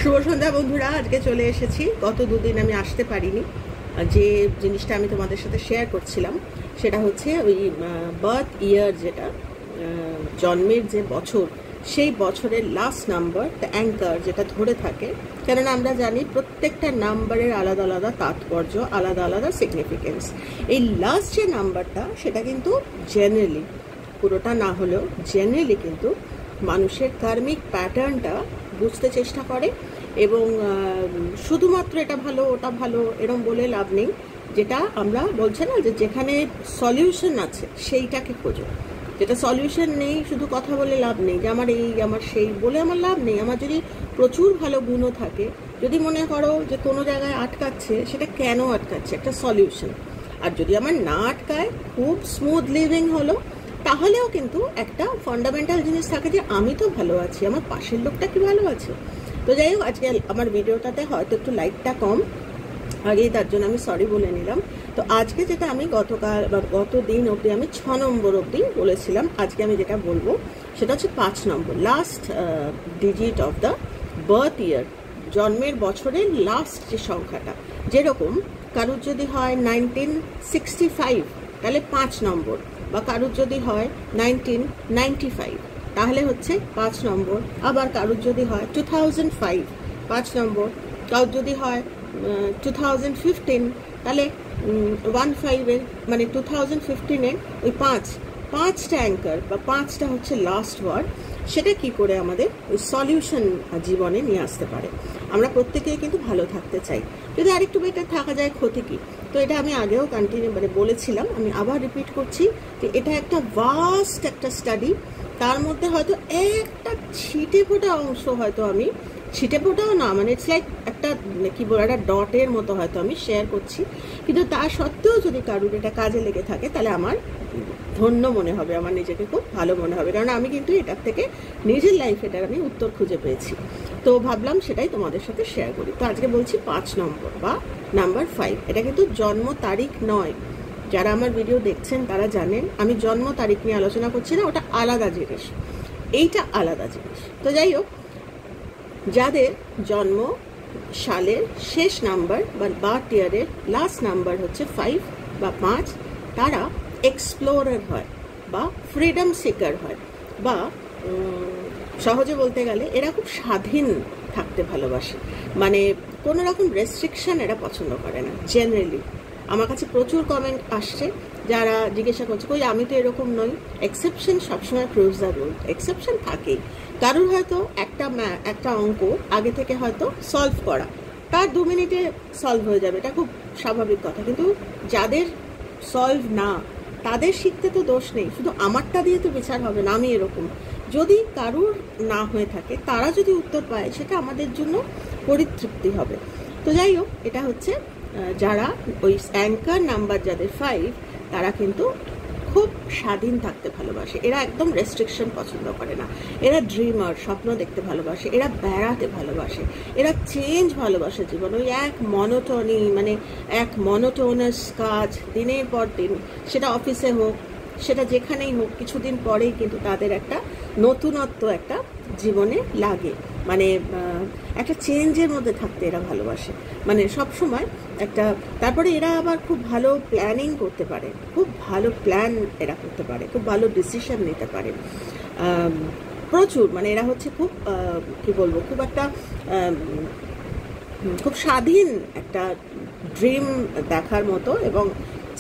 শুভ সন্ধ্যা বন্ধুরা, আজকে চলে এসেছি। গত দুদিন আমি আসতে পারিনি। যে জিনিসটা আমি তোমাদের সাথে শেয়ার করছিলাম সেটা হচ্ছে ওই বার্থ ইয়ার, যেটা জন্মের যে বছর, সেই বছরের লাস্ট নাম্বার, দ্য অ্যাঙ্কার, যেটা ধরে থাকে। কেননা আমরা জানি প্রত্যেকটা নাম্বারের আলাদা আলাদা তাৎপর্য, আলাদা আলাদা সিগনিফিকেন্স। এই লাস্ট যে নাম্বারটা, সেটা কিন্তু জেনারেলি, পুরোটা না হলেও জেনারেলি কিন্তু মানুষের কার্মিক প্যাটার্নটা বুঝতে চেষ্টা করে। এবং শুধুমাত্র এটা ভালো ওটা ভালো এরকম বলে লাভ নেই। যেটা আমরা বলছি না, যে যেখানে সলিউশন আছে সেইটাকে খোঁজো। যেটা সলিউশন নেই শুধু কথা বলে লাভ নেই, যে আমার এই আমার সেই বলে আমার লাভ নেই। আমার যদি প্রচুর ভালো গুণও থাকে, যদি মনে করো যে কোনো জায়গায় আটকাচ্ছে, সেটা কেন আটকাচ্ছে, একটা সলিউশন। আর যদি আমার না আটকায়, খুব স্মুথ লিভিং হলো, তাহলেও কিন্তু একটা ফান্ডামেন্টাল জিনিস থাকে যে আমি তো ভালো আছি, আমার পাশের লোকটা কি ভালো আছে। তো যাই হোক, আজকে আমার ভিডিওটাতে হয়তো একটু লাইটটা কম, আগেই তার জন্য আমি সরি বলে নিলাম। তো আজকে যেটা আমি গত দিন অবধি আমি 6 নম্বর অবধি বলেছিলাম, আজকে আমি যেটা বলবো সেটা হচ্ছে 5 নম্বর, last digit of the birth year, জন্মের বছরের লাস্ট যে সংখ্যাটা। যেরকম কারুর যদি হয় 1965, তাহলে 5 নম্বর, বা কারুর যদি হয় 1995, তাহলে হচ্ছে 5 নম্বর। আবার কারুর যদি হয় 2005, 5 নম্বর। কারুর যদি হয় 2015, তাহলে 15-এর মানে 2015-এর ওই 5টা অ্যাঙ্কার বা 5টা হচ্ছে লাস্ট ওয়ার্ড। সেটা কি করে আমাদের ওই সলিউশন জীবনে নিয়ে আসতে পারে। আমরা প্রত্যেকেই কিন্তু ভালো থাকতে চাই, যদি আরেকটু বেটার থাকা যায় ক্ষতি কি। তো এটা আমি আগেও কন্টিনিউ বলেছিলাম, আমি আবার রিপিট করছি যে এটা একটা ভাস্ট একটা স্টাডি। তার মধ্যে হয়তো একটা ছিটে ফোটা অংশ, হয়তো আমি ছিটে ফোটাও না, মানে ইটস লাইক একটা কি বলে একটা ডটের মতো হয়তো আমি শেয়ার করছি। কিন্তু তা সত্ত্বেও যদি কারুর এটা কাজে লেগে থাকে, তাহলে আমার ধন্য মনে হবে, আমার নিজেকে খুব ভালো মনে হবে। কারণ আমি কিন্তু এটার থেকে নিজের লাইফে এটার আমি উত্তর খুঁজে পেয়েছি। তো ভাবলাম সেটাই তোমাদের সাথে শেয়ার করি। তো আজকে বলছি 5 নম্বর বা নাম্বার 5। এটা কিন্তু জন্ম তারিখ নয়। যারা আমার ভিডিও দেখছেন তারা জানেন আমি জন্ম তারিখ নিয়ে আলোচনা করছি না, ওটা আলাদা জিনিস, এইটা আলাদা জিনিস। তো যাই হোক, যাদের জন্ম সালের শেষ নাম্বার বা বার্থ ইয়ারের লাস্ট নাম্বার হচ্ছে 5 বা 5, তারা এক্সপ্লোরার হয় বা ফ্রিডম সিকার হয়, বা সহজে বলতে গেলে এরা খুব স্বাধীন থাকতে ভালোবাসে। মানে কোনো রকম রেস্ট্রিকশন এরা পছন্দ করে না। জেনারেলি আমার কাছে প্রচুর কমেন্ট আসছে, যারা জিজ্ঞাসা করছে কই আমি তো এরকম নই। এক্সেপশন সবসময় প্রুভস দ্য রুল। এক্সেপশন থাকেই। কারুর হয়তো একটা অঙ্ক আগে থেকে হয়তো সলভ করা, তার 2 মিনিটে সলভ হয়ে যাবে, এটা খুব স্বাভাবিক কথা। কিন্তু যাদের সলভ না, তাদের শিখতে তো দোষ নেই, শুধু আমারটা দিয়ে তো বিচার হবে না। আমি এরকম, যদি কারুর না হয়ে থাকে, তারা যদি উত্তর পায়, সেটা আমাদের জন্য পরিতৃপ্তি হবে। তো যাই হোক, এটা হচ্ছে যারা ওই অ্যাঙ্কার নাম্বার যাদের 5, তারা কিন্তু খুব স্বাধীন থাকতে ভালোবাসে। এরা একদম রেস্ট্রিকশন পছন্দ করে না। এরা ড্রিমার, স্বপ্ন দেখতে ভালোবাসে। এরা বেড়াতে ভালোবাসে। এরা চেঞ্জ ভালোবাসে জীবন। ওই এক মনোটনি, মানে এক মনোটোনাস কাজ দিনের পর দিন, সেটা অফিসে হোক, সেটা যেখানেই হোক, কিছুদিন পরেই কিন্তু তাদের একটা নতুনত্ব একটা জীবনে লাগে। মানে একটা চেঞ্জের মধ্যে থাকতে এরা ভালোবাসে, মানে সব সময় একটা। তারপরে এরা আবার খুব ভালো প্ল্যানিং করতে পারে, খুব ভালো প্ল্যান এরা করতে পারে, খুব ভালো ডিসিশন নিতে পারে প্রচুর। মানে এরা হচ্ছে খুব কি বলবো, খুব একটা খুব স্বাধীন একটা ড্রিম দেখার মতো, এবং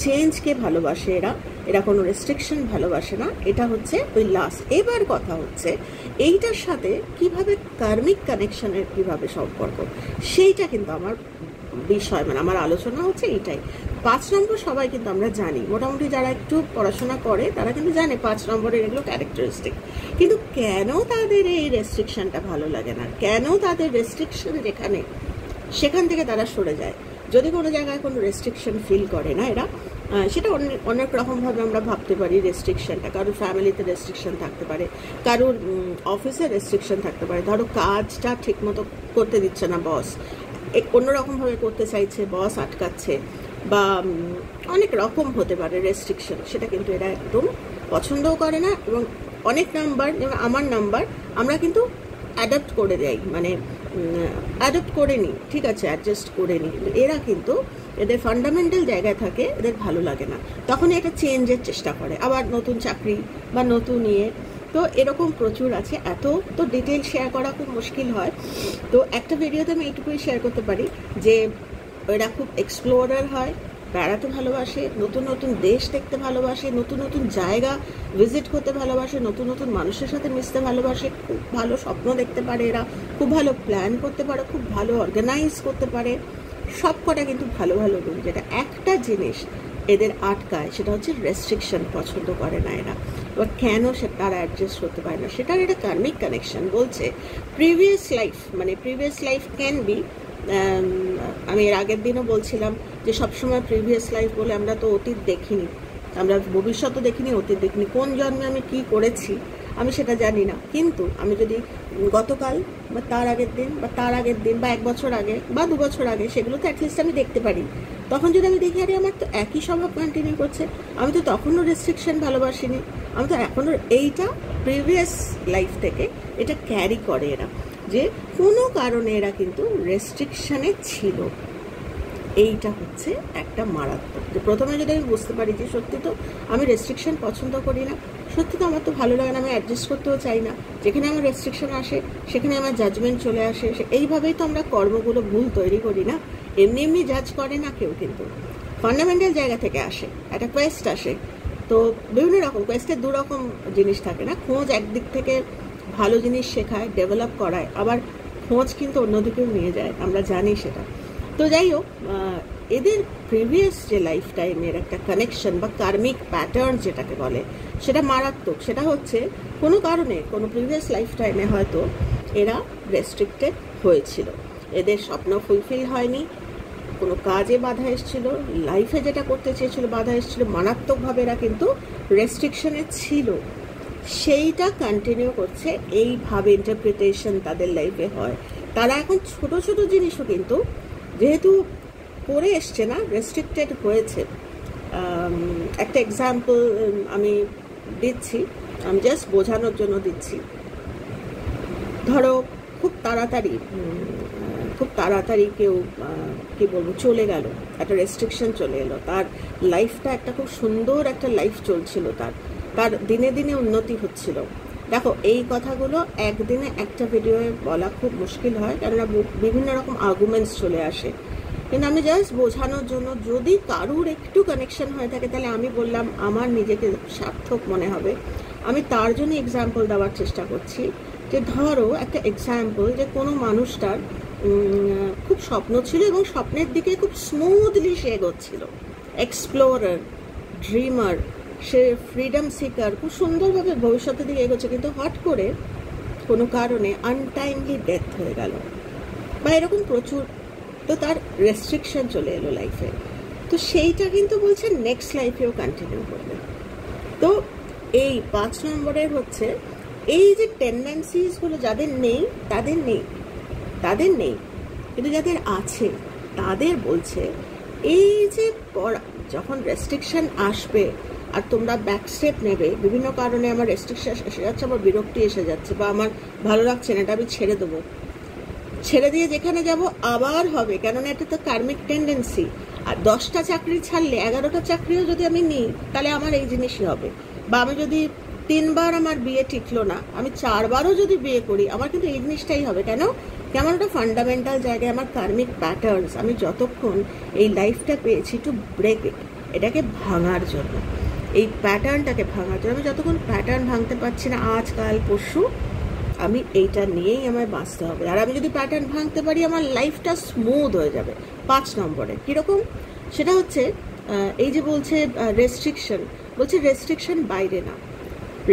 চেঞ্জকে ভালোবাসে এরা। এরা কোনো রেস্ট্রিকশন ভালোবাসে না। এটা হচ্ছে ওই লাস্ট। এবার কথা হচ্ছে এইটার সাথে কিভাবে কার্মিক কানেকশনের কিভাবে সম্পর্ক, সেইটা কিন্তু আমার বিষয়, মানে আমার আলোচনা হচ্ছে এইটাই। 5 নম্বর সবাই কিন্তু আমরা জানি, মোটামুটি যারা একটু পড়াশোনা করে তারা কিন্তু জানে 5 নম্বরের এগুলো ক্যারেক্টারিস্টিক। কিন্তু কেন তাদের এই রেস্ট্রিকশনটা ভালো লাগে না, কেন তাদের রেস্ট্রিকশন যেখানে, সেখান থেকে তারা সরে যায়। যদি কোনো জায়গায় কোনো রেস্ট্রিকশন ফিল করে না এরা, সেটা অনেক রকমভাবে আমরা ভাবতে পারি। রেস্ট্রিকশনটা কারোর ফ্যামিলিতে রেস্ট্রিকশন থাকতে পারে, কারোর অফিসে রেস্ট্রিকশন থাকতে পারে। ধরো কাজটা ঠিক মতো করতে দিচ্ছে না বস, অন্যরকমভাবে করতে চাইছে, বস আটকাচ্ছে, বা অনেক রকম হতে পারে রেস্ট্রিকশন। সেটা কিন্তু এরা একদম পছন্দও করে না। এবং অনেক নাম্বার, যেমন আমার নাম্বার, আমরা কিন্তু অ্যাডাপ্ট করে দেয়, মানে অ্যাডপ্ট করে নিই, ঠিক আছে, অ্যাডজাস্ট করে নিই, এরা কিন্তু এদের ফান্ডামেন্টাল জায়গায় থাকে, এদের ভালো লাগে না, তখনই একটা চেঞ্জের চেষ্টা করে, আবার নতুন চাকরি বা নতুন ইয়ে। তো এরকম প্রচুর আছে, এত তো ডিটেল শেয়ার করা খুব মুশকিল হয়। তো একটা ভিডিওতে আমি এইটুকুই শেয়ার করতে পারি যে এরা খুব এক্সপ্লোরার হয়, বেড়াতে ভালোবাসে, নতুন নতুন দেশ দেখতে ভালোবাসে, নতুন নতুন জায়গা ভিজিট করতে ভালোবাসে, নতুন নতুন মানুষের সাথে মিশতে ভালোবাসে, খুব ভালো স্বপ্ন দেখতে পারে এরা, খুব ভালো প্ল্যান করতে পারে, খুব ভালো অর্গানাইজ করতে পারে, সব কটা কিন্তু ভালো ভালো গুণ। যেটা একটা জিনিস এদের আটকায় সেটা হচ্ছে রেস্ট্রিকশন, পছন্দ করে না এরা। এবার কেন সে তারা অ্যাডজাস্ট করতে পারে না, সেটার একটা কার্মিক কানেকশন বলছে। প্রিভিয়াস লাইফ, মানে প্রিভিয়াস লাইফ ক্যান বি, আমি এর আগের দিনও বলছিলাম যে সবসময় প্রিভিয়াস লাইফ বলে আমরা তো অতীত দেখিনি, আমরা ভবিষ্যৎও দেখিনি, অতীত দেখিনি, কোন জন্মে আমি কি করেছি আমি সেটা জানি না। কিন্তু আমি যদি গতকাল বা তার আগের দিন বা তার আগের দিন বা 1 বছর আগে বা 2 বছর আগে, সেগুলো তো অ্যাটলিস্ট আমি দেখতে পারি। তখন যদি আমি দেখি আরে আমার তো একই স্বভাব কন্টিনিউ করছে, আমি তো তখনও রেস্ট্রিকশন ভালোবাসিনি, আমি তো এখনও, এইটা প্রিভিয়াস লাইফ থেকে এটা ক্যারি করে এরা, যে কোনো কারণে এরা কিন্তু রেস্ট্রিকশানে ছিল। এইটা হচ্ছে একটা মারাত্মক, যে প্রথমে যদি আমি বুঝতে পারি যে সত্যি তো আমি রেস্ট্রিকশন পছন্দ করি না, সত্যি তো আমার তো ভালো লাগে না, আমি অ্যাডজাস্ট করতেও চাই না, যেখানে আমার রেস্ট্রিকশন আসে সেখানে আমার জাজমেন্ট চলে আসে। এইভাবেই তো আমরা কর্মগুলো ভুল তৈরি করি না, এমনি এমনি জাজ করে না কেউ, কিন্তু ফান্ডামেন্টাল জায়গা থেকে আসে, একটা কোয়েস্ট আসে। তো বিভিন্ন রকম কোয়েস্টের 2 রকম জিনিস থাকে না, খোঁজ একদিক থেকে ভালো জিনিস শেখায়, ডেভেলপ করায়, আবার খোঁজ কিন্তু অন্যদিকেও নিয়ে যায়, আমরা জানি সেটা। তো যাই হোক, এদের প্রিভিয়াস যে লাইফ টাইমের একটা কানেকশন বা কার্মিক প্যাটার্ন যেটাকে বলে, সেটা মারাত্মক। সেটা হচ্ছে কোনো কারণে কোনো প্রিভিয়াস লাইফ টাইমে হয়তো এরা রেস্ট্রিক্টেড হয়েছিল, এদের স্বপ্ন ফুলফিল হয়নি, কোনো কাজে বাধা এসেছিল, লাইফে যেটা করতে চেয়েছিল বাধা এসেছিল, মারাত্মকভাবে এরা কিন্তু রেস্ট্রিকশনে ছিল, সেইটা কন্টিনিউ করছে। এইভাবে ইন্টারপ্রিটেশন তাদের লাইফে হয়। তারা এখন ছোট ছোট জিনিসও কিন্তু যেহেতু করে এসছে না, রেস্ট্রিক্টেড হয়েছে। একটা এক্সাম্পল আমি দিচ্ছি, আমি জাস্ট বোঝানোর জন্য দিচ্ছি। ধরো খুব তাড়াতাড়ি কেউ কি বলবো চলে গেল, একটা রেস্ট্রিকশন চলে এলো, তার লাইফটা একটা খুব সুন্দর একটা লাইফ চলছিল, তার দিনে দিনে উন্নতি হচ্ছিল। দেখো এই কথাগুলো একদিনে একটা ভিডিওয়ে বলা খুব মুশকিল হয়, কেননা বিভিন্ন রকম আর্গুমেন্টস চলে আসে, কিন্তু আমি জাস্ট বোঝানোর জন্য, যদি কারুর একটু কানেকশন হয়ে থাকে তাহলে আমি বললাম আমার নিজেকে সার্থক মনে হবে, আমি তার জন্য এক্সাম্পল দেওয়ার চেষ্টা করছি। যে ধরো একটা এক্সাম্পল, যে কোনো মানুষটার খুব স্বপ্ন ছিল এবং স্বপ্নের দিকে খুব স্মুথলি সে এগোচ্ছিল, এক্সপ্লোরার, ড্রিমার, সে ফ্রিডম সিকার, খুব সুন্দরভাবে ভবিষ্যতের দিকে এগোচ্ছে, কিন্তু হট করে কোনো কারণে আনটাইমলি ডেথ হয়ে গেল বা এরকম প্রচুর, তো তার রেস্ট্রিকশন চলে এলো লাইফে। তো সেইটা কিন্তু বলছে নেক্সট লাইফেও কন্টিনিউ করবে। তো এই 5 নম্বরের হচ্ছে এই যে টেন্ডেন্সিসগুলো যাদের নেই তাদের নেই, কিন্তু যাদের আছে তাদের বলছে এই যে যখন রেস্ট্রিকশন আসবে আর তোমরা ব্যাক স্টেপ নেবে, বিভিন্ন কারণে আমার রেস্ট্রিকশন এসে যাচ্ছে, আমার বিরক্তি এসে যাচ্ছে, বা আমার ভালো লাগছে না, এটা আমি ছেড়ে দেবো, ছেড়ে দিয়ে যেখানে যাব আবার হবে, কেননা এটা তো কার্মিক টেন্ডেন্সি। আর 10টা চাকরি ছাড়লে 11টা চাকরিও যদি আমি নিই তাহলে আমার এই জিনিসই হবে। বা আমি যদি 3বার আমার বিয়ে টিকলো না, আমি 4বারও যদি বিয়ে করি, আমার কিন্তু এই জিনিসটাই হবে। কেমন একটা ফান্ডামেন্টাল জায়গায় আমার কার্মিক প্যাটার্নস, আমি যতক্ষণ এই লাইফটা পেয়েছি টু ব্রেক ইট, এটাকে ভাঙার জন্য, এই প্যাটার্নটাকে ভাঙার জন্য, আমি যতক্ষণ প্যাটার্ন ভাঙতে পারছি না, আজ কাল পরশু আমি এইটা নিয়েই আমায় বাঁচতে হবে। আর আমি যদি প্যাটার্ন ভাঙতে পারি আমার লাইফটা স্মুথ হয়ে যাবে। 5 নম্বরে কীরকম, সেটা হচ্ছে এই যে বলছে রেস্ট্রিকশন, বলছে রেস্ট্রিকশন বাইরে না,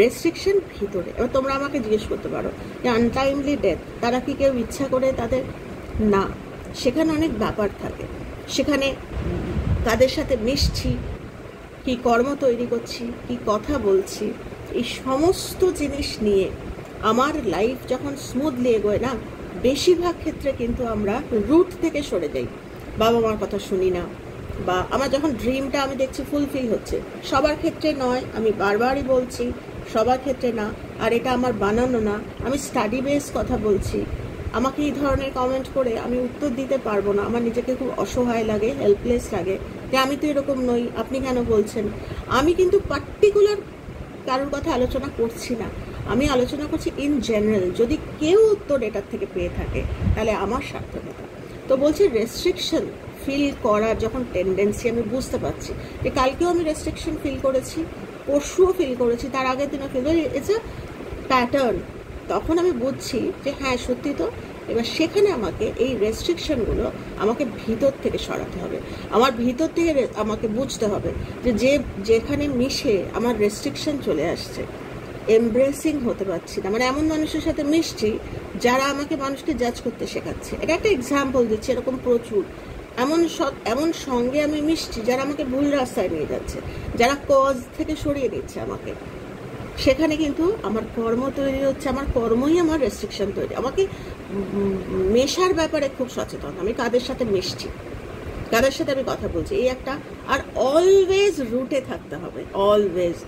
রেস্ট্রিকশন ভিতরে। এবার তোমরা আমাকে জিজ্ঞেস করতে পারো যে আনটাইমলি ডেথ, তারা কি কেউ ইচ্ছা করে তাদের? না, সেখানে অনেক ব্যাপার থাকে, সেখানে তাদের সাথে মিশছি, কি কর্ম তৈরি করছি, কি কথা বলছি, এই সমস্ত জিনিস নিয়ে আমার লাইফ যখন স্মুথলি এগোয় না, বেশিরভাগ ক্ষেত্রে কিন্তু আমরা রুট থেকে সরে যাই, বাবা মার কথা শুনি না, বা আমার যখন ড্রিমটা আমি দেখছি ফুলফিল হচ্ছে, সবার ক্ষেত্রে নয়, আমি বারবারই বলছি, সবার ক্ষেত্রে না, আর এটা আমার বানানো না, আমি স্টাডি বেস কথা বলছি, আমাকে এই ধরনের কমেন্ট করে আমি উত্তর দিতে পারবো না। আমার নিজেকে খুব অসহায় লাগে, হেল্পলেস লাগে যে আমি তো এরকম নই, আপনি কেন বলছেন। আমি কিন্তু পার্টিকুলার কারোর কথা আলোচনা করছি না, আমি আলোচনা করছি ইন জেনারেল। যদি কেউ উত্তর এটার থেকে পেয়ে থাকে তাহলে আমার সার্থকতা। তো বলছি রেস্ট্রিকশন ফিল করার যখন টেন্ডেন্সি আমি বুঝতে পারছি, যে কালকেও আমি রেস্ট্রিকশন ফিল করেছি, পরশুও ফিল করেছি, তার আগের দিনও ফিল করেছি, ইটস আ প্যাটার্ন। তখন আমি বুঝছি যে হ্যাঁ সত্যি তো। এবার সেখানে আমাকে এই রেস্ট্রিকশনগুলো আমাকে ভিতর থেকে সরাতে হবে, আমার ভিতর থেকে আমাকে বুঝতে হবে যে যেখানে মিশে আমার রেস্ট্রিকশন চলে আসছে, এমব্রেসিং হতে পারছি না। মানে এমন মানুষের সাথে মিশছি যারা আমাকে মানুষকে জাজ করতে শেখাচ্ছে। এটা একটা এক্সাম্পল দিচ্ছি, এরকম প্রচুর। এমন সঙ্গে আমি মিশছি যারা আমাকে ভুল রাস্তায় নিয়ে যাচ্ছে, যারা কজ থেকে সরিয়ে দিচ্ছে আমাকে। সেখানে কিন্তু আমার কর্ম তৈরি হচ্ছে, আমার কর্মই আমার রেস্ট্রিকশন তৈরি। আমাকে মেশার ব্যাপারে খুব সচেতন, আমি কাদের সাথে মিশছি, কাদের সাথে আমি কথা বলছি, এই একটা। আর অলওয়েজ রুটে থাকতে হবে, always.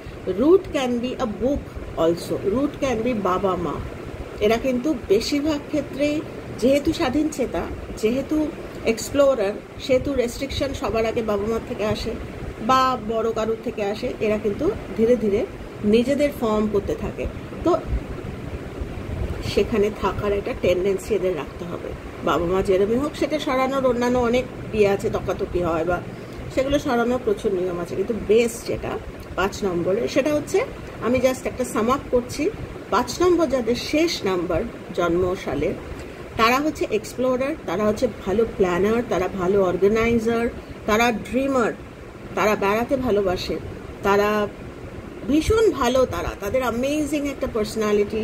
Root can be a book also, root can be বাবা মা। এরা কিন্তু বেশিরভাগ ক্ষেত্রেই যেহেতু স্বাধীন চেতা, যেহেতু এক্সপ্লোরার, সেহেতু রেস্ট্রিকশন সবার আগে বাবা মার থেকে আসে বা বড় কারুর থেকে আসে। এরা কিন্তু ধীরে ধীরে নিজেদের ফর্ম করতে থাকে। তো সেখানে থাকার একটা টেন্ডেন্সি এদের রাখতে হবে। বাবা মা যেরকমই হোক, সেটা সরানোর অন্যান্য অনেক আছে, তকাতকি হয় বা সেগুলো সরানোর প্রচুর নিয়ম আছে। কিন্তু বেস যেটা 5 নম্বরে, সেটা হচ্ছে, আমি জাস্ট একটা সাম আপ করছি, 5 নম্বর যাদের শেষ নাম্বার জন্ম সালের, তারা হচ্ছে এক্সপ্লোরার, তারা হচ্ছে ভালো প্ল্যানার, তারা ভালো অর্গানাইজার, তারা ড্রিমার, তারা বেড়াতে ভালোবাসে, তারা ভীষণ ভালো, তাদের অ্যামেজিং একটা পার্সোনালিটি,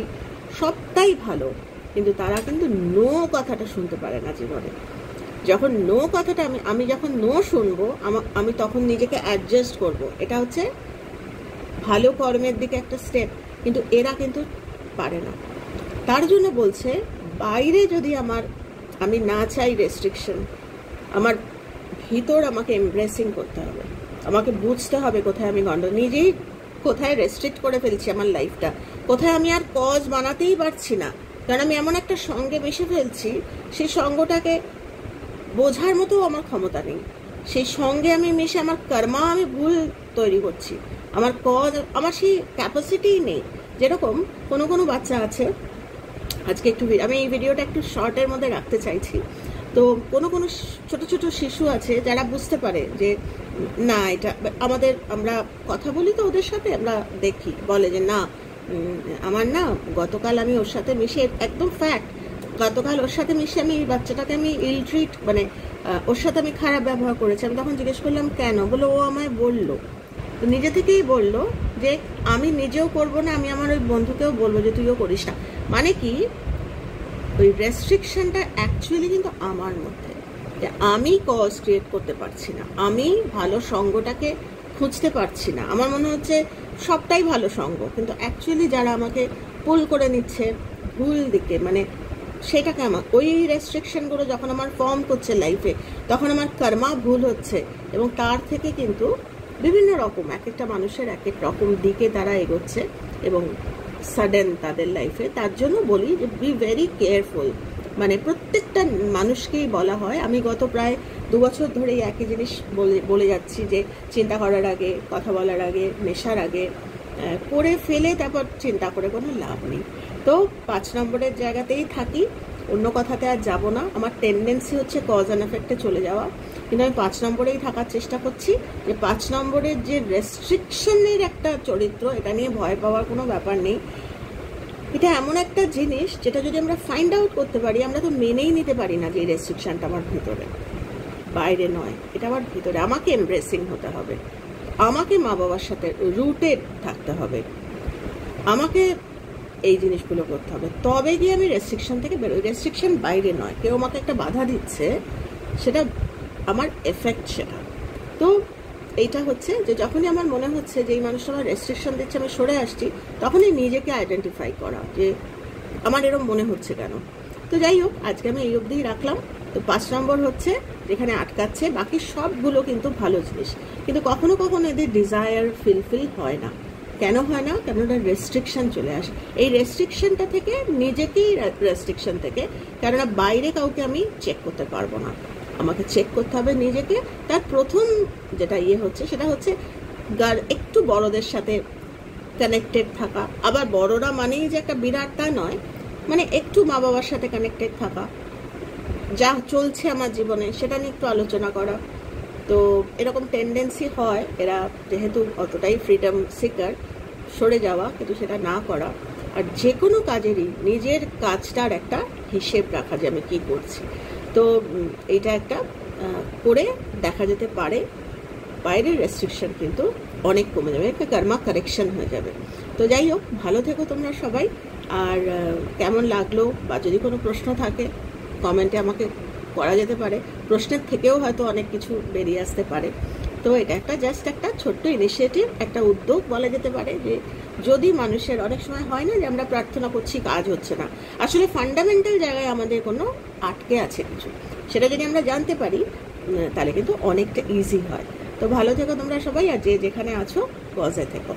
সবটাই ভালো। কিন্তু তারা কিন্তু নো কথাটা শুনতে পারে না জীবনে। যখন নো কথাটা আমি যখন নো শুনবো, আমি তখন নিজেকে অ্যাডজাস্ট করব। এটা হচ্ছে ভালো কর্মের দিকে একটা স্টেপ। কিন্তু এরা কিন্তু পারে না। তার জন্য বলছে, বাইরে যদি আমি না চাই রেস্ট্রিকশন, আমার ভিতর আমাকে এমব্রেসিং করতে হবে, আমাকে বুঝতে হবে কোথায় আমি নিজেই কোথায় রেস্ট্রিক্ট করে ফেলছি আমার লাইফটা, কোথায় আমি আর কজ বানাতেই পারছি না। কারণ আমি এমন একটা সঙ্গে মিশে ফেলছি, সেই সঙ্গটাকে বোঝার মতো আমার ক্ষমতা নেই। সেই সঙ্গে আমি মিশে আমার কর্মা আমি ভুল তৈরি করছি, আমার কজ, আমার সেই ক্যাপাসিটিই নেই। যেরকম কোনো বাচ্চা আছে, আজকে আমি এই ভিডিওটা একটু শর্টের মধ্যে রাখতে চাইছি। তো কোনো ছোট ছোট শিশু আছে যারা বুঝতে পারে যে না, এটা আমরা কথা বলি, তো ওদের সাথে আমরা দেখি, বলে যে না, আমার না গতকাল আমি ওর সাথে মিশে, একদম ফ্যাক্ট, গতকাল ওর সাথে মিশে আমি এই বাচ্চাটাকে আমি ইল ট্রিট, মানে ওর সাথে আমি খারাপ ব্যবহার করেছি। আমি তখন জিজ্ঞেস করলাম কেন, বললো ও আমায় বললো। তো নিজে থেকেই বললো যে আমি নিজেও করবো না, আমি আমার ওই বন্ধুকেও বলবো যে তুইও করিস না। মানে কি, ওই রেস্ট্রিকশনটা অ্যাকচুয়ালি কিন্তু আমার মধ্যে, যে আমি কজ ক্রিয়েট করতে পারছি না, আমি ভালো সঙ্গটাকে খুঁজতে পারছি না। আমার মনে হচ্ছে সবটাই ভালো সঙ্গ, কিন্তু অ্যাকচুয়ালি যারা আমাকে পুল করে নিচ্ছে ভুল দিকে, মানে সেটাকে আমার ওই রেস্ট্রিকশনগুলো যখন আমার ফর্ম করছে লাইফে, তখন আমার কর্মা ভুল হচ্ছে। এবং তার থেকে কিন্তু বিভিন্ন রকম এক একটা মানুষের এক এক রকম দিকে তারা এগোচ্ছে এবং সাডেন তাদের লাইফে। তার জন্য বলি যে বি ভেরি কেয়ারফুল। মানে প্রত্যেকটা মানুষকেই বলা হয়, আমি গত প্রায় 2 বছর ধরে একই জিনিস বলে যাচ্ছি, যে চিন্তা করার আগে, কথা বলার আগে, মেশার আগে করে ফেলে তারপর চিন্তা করে কোনো লাভ নেই। তো 5 নম্বরের জায়গাতেই থাকি, অন্য কথাতে আর যাব না। আমার টেন্ডেন্সি হচ্ছে কজ অ্যান্ড এফেক্টে চলে যাওয়া, কিন্তু আমি 5 নম্বরেই থাকার চেষ্টা করছি। যে 5 নম্বরের যে রেস্ট্রিকশনের একটা চরিত্র, এটা নিয়ে ভয় পাওয়ার কোনো ব্যাপার নেই। এটা এমন একটা জিনিস যেটা যদি আমরা ফাইন্ড আউট করতে পারি, আমরা তো মেনেই নিতে পারি না যে এই রেস্ট্রিকশনটা আমার ভিতরে, বাইরে নয়, এটা আমার ভিতরে। আমাকে এমব্রেসিং হতে হবে, আমাকে মা বাবার সাথে রুটেড থাকতে হবে, আমাকে এই জিনিসগুলো করতে হবে, তবে গিয়ে আমি রেস্ট্রিকশন থেকে বেরোই। রেস্ট্রিকশন বাইরে নয়, কেউ আমাকে একটা বাধা দিচ্ছে, সেটা আমার এফেক্ট সেটা। তো এইটা হচ্ছে যে যখনই আমার মনে হচ্ছে যে এই মানুষটা আমার রেস্ট্রিকশন দিচ্ছে, আমি সরে আসছি, তখনই নিজেকে আইডেন্টিফাই করা যে আমার এরকম মনে হচ্ছে কেন। তো যাই হোক, আজকে আমি এই অবধিই রাখলাম। তো 5 নম্বর হচ্ছে যেখানে আটকাচ্ছে, বাকি সবগুলো কিন্তু ভালো জিনিস, কিন্তু কখনো কখনো এদের ডিজায়ার ফিলফিল হয় না। কেন হয় না? কেননা রেস্ট্রিকশন চলে আসে। এই রেস্ট্রিকশনটা থেকে নিজেকেই রেস্ট্রিকশন থেকে, কেননা বাইরে কাউকে আমি চেক করতে পারবো না, আমাকে চেক করতে হবে নিজেকে। তার প্রথম যেটা হচ্ছে সেটা হচ্ছে একটু বড়দের সাথে কানেক্টেড থাকা। আবার বড়রা মানেই যে একটা বিরাট তা নয়, মানে একটু মা বাবার সাথে কানেক্টেড থাকা, যা চলছে আমার জীবনে সেটা নিয়ে একটু আলোচনা করা। তো এরকম টেন্ডেন্সি হয়, এরা যেহেতু অতটাই ফ্রিডম সিকার, সরে যাওয়া, কিন্তু সেটা না করা। আর যে কোনো কাজেরই নিজের কাজটার একটা হিসেব রাখা যে আমি কী করছি। তো এইটা একটা করে দেখা যেতে পারে, বাইরের রেস্ট্রিকশন কিন্তু অনেক কমে যাবে, একটা কর্মা কারেকশন হয়ে যাবে। তো যাই হোক, ভালো থেকো তোমরা সবাই। আর কেমন লাগলো বা যদি কোনো প্রশ্ন থাকে কমেন্টে আমাকে করা যেতে পারে, প্রশ্নের থেকেও হয়তো অনেক কিছু বেরিয়ে আসতে পারে। তো এটা একটা জাস্ট একটা ছোট্ট ইনিশিয়েটিভ, একটা উদ্যোগ বলা যেতে পারে, যে যদি মানুষের অনেক সময় হয় না যে আমরা প্রার্থনা করছি কাজ হচ্ছে না, আসলে ফান্ডামেন্টাল জায়গায় আমাদের কোনো আটকে আছে কিছু, সেটা যদি আমরা জানতে পারি তাহলে কিন্তু অনেকটা ইজি হয়। তো ভালো থেকো তোমরা সবাই, আর যে যেখানে আছো বজায় থেকো।